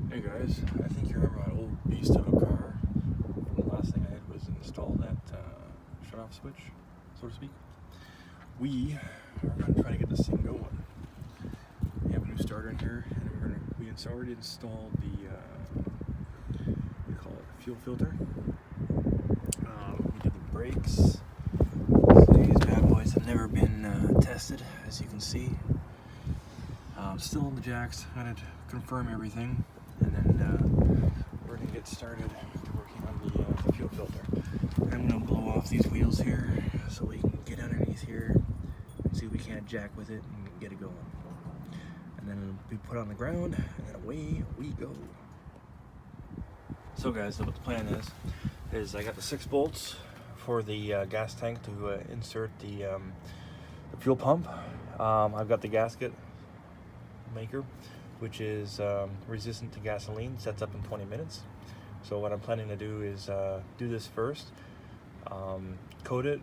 Hey guys, I think you remember that old beast of a car. The last thing I did was install that shut-off switch, so to speak. We are going to try to get this thing going. We have a new starter in here, and we already installed the what do you call it, fuel filter. We did the brakes. These bad boys have never been tested, as you can see. Still on the jacks, trying to confirm everything, and then we're going to get started working on the fuel filter. I'm going to blow off these wheels here so we can get underneath here and see if we can't jack with it and get it going. And then it'll be put on the ground, and then away we go. So guys, what the plan is I got the 6 bolts for the gas tank to insert the fuel pump. I've got the gasket maker, which is resistant to gasoline, sets up in 20 minutes. So what I'm planning to do is do this first, coat it,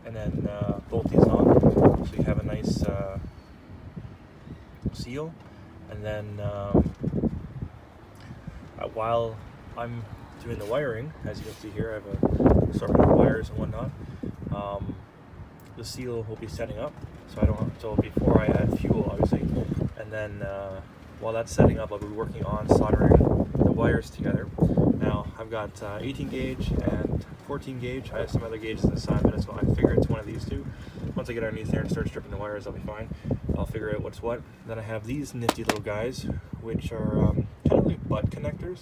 and then bolt these on so you have a nice seal. And then while I'm doing the wiring, as you can see here, I have a assortment of wires and whatnot. The seal will be setting up, so I don't have to, before I add fuel, obviously. And then while that's setting up, I'll be working on soldering the wires together. Now I've got 18 gauge and 14 gauge. I have some other gauges inside, but I figure it's one of these two. Once I get underneath there and start stripping the wires, I'll be fine. I'll figure out what's what. Then I have these nifty little guys, which are kind of like butt connectors.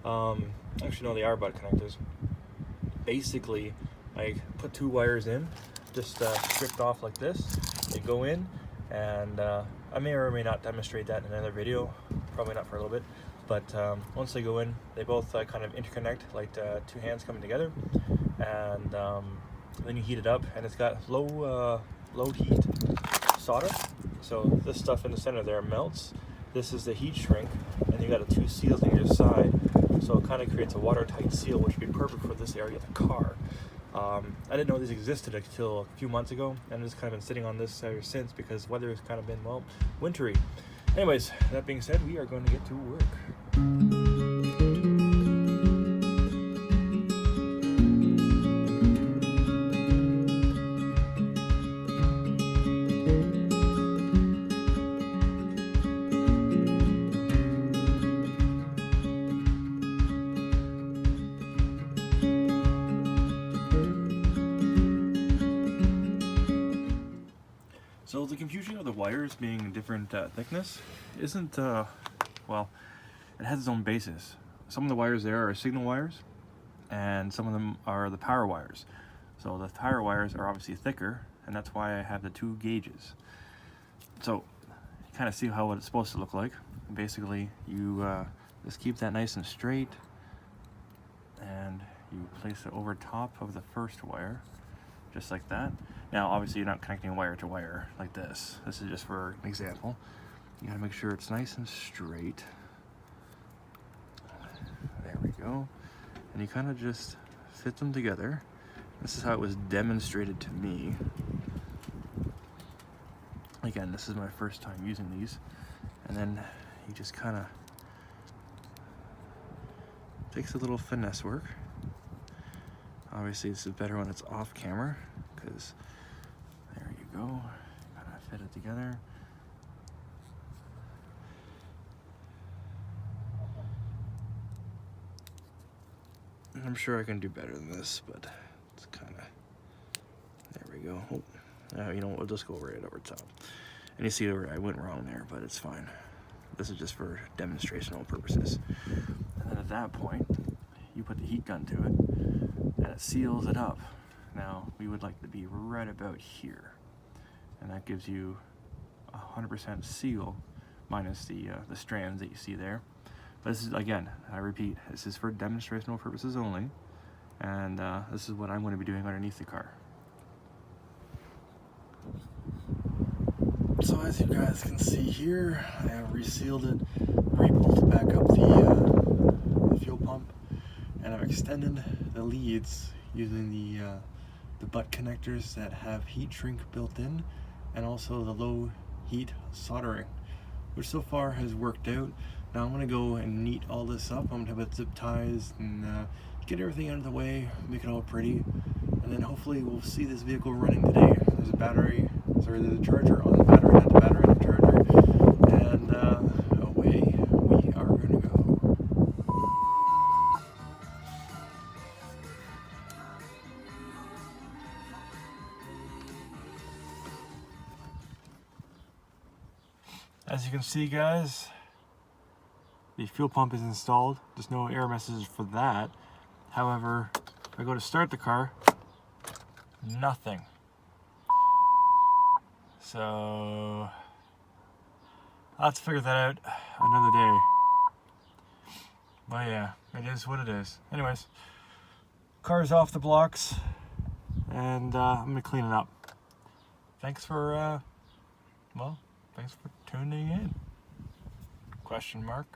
Actually, no, they are butt connectors. Basically, I put 2 wires in, just stripped off like this. They go in, and I may or may not demonstrate that in another video, probably not for a little bit, but once they go in, they both kind of interconnect like 2 hands coming together, and then you heat it up, and it's got low heat solder, so this stuff in the center there melts. This is the heat shrink, and you got 2 seals on your side, so it kind of creates a watertight seal, which would be perfect for this area of the car. I didn't know these existed until a few months ago, and I've just kind of been sitting on this ever since because weather has kind of been, well, wintry. Anyways, that being said, we are going to get to work. So the confusion of the wires being different thickness isn't, well, it has its own basis. Some of the wires there are signal wires, and some of them are the power wires. So the power wires are obviously thicker, and that's why I have the 2 gauges. So you kind of see how what it's supposed to look like. Basically, you just keep that nice and straight, and you place it over top of the first wire, just like that. Now, obviously, you're not connecting wire to wire like this. This is just for an example. You gotta make sure it's nice and straight. There we go. And you kind of just fit them together. This is how it was demonstrated to me. Again, this is my first time using these. And then you just kind of, takes a little finesse work. Obviously, this is better when it's off camera, because there you go, kind of fit it together. I'm sure I can do better than this, but it's kind of, there we go. Oh, you know what, we'll just go right over top. And you see where I went wrong there, but it's fine. This is just for demonstrational purposes. And then at that point, you put the heat gun to it, and it seals it up. Now, we would like to be right about here, and that gives you 100% seal, minus the strands that you see there. But this is, again, I repeat, this is for demonstrational purposes only, and this is what I'm going to be doing underneath the car. So as you guys can see here, I have resealed it, re-bolted back up the fuel pump, and I've extended the leads using the butt connectors that have heat shrink built in, and also the low heat soldering, which so far has worked out. Now I'm gonna go and neat all this up. I'm gonna have zip ties and get everything out of the way, make it all pretty, and then hopefully we'll see this vehicle running today. There's a battery, sorry, there's a charger on the battery, not the battery on the charger, and away we are gonna go. As you can see, guys, the fuel pump is installed. There's no error messages for that. However, if I go to start the car, nothing. So I'll have to figure that out another day. But yeah, it is what it is. Anyways, car's off the blocks, and I'm gonna clean it up. Thanks for, thanks for tuning in. Question mark.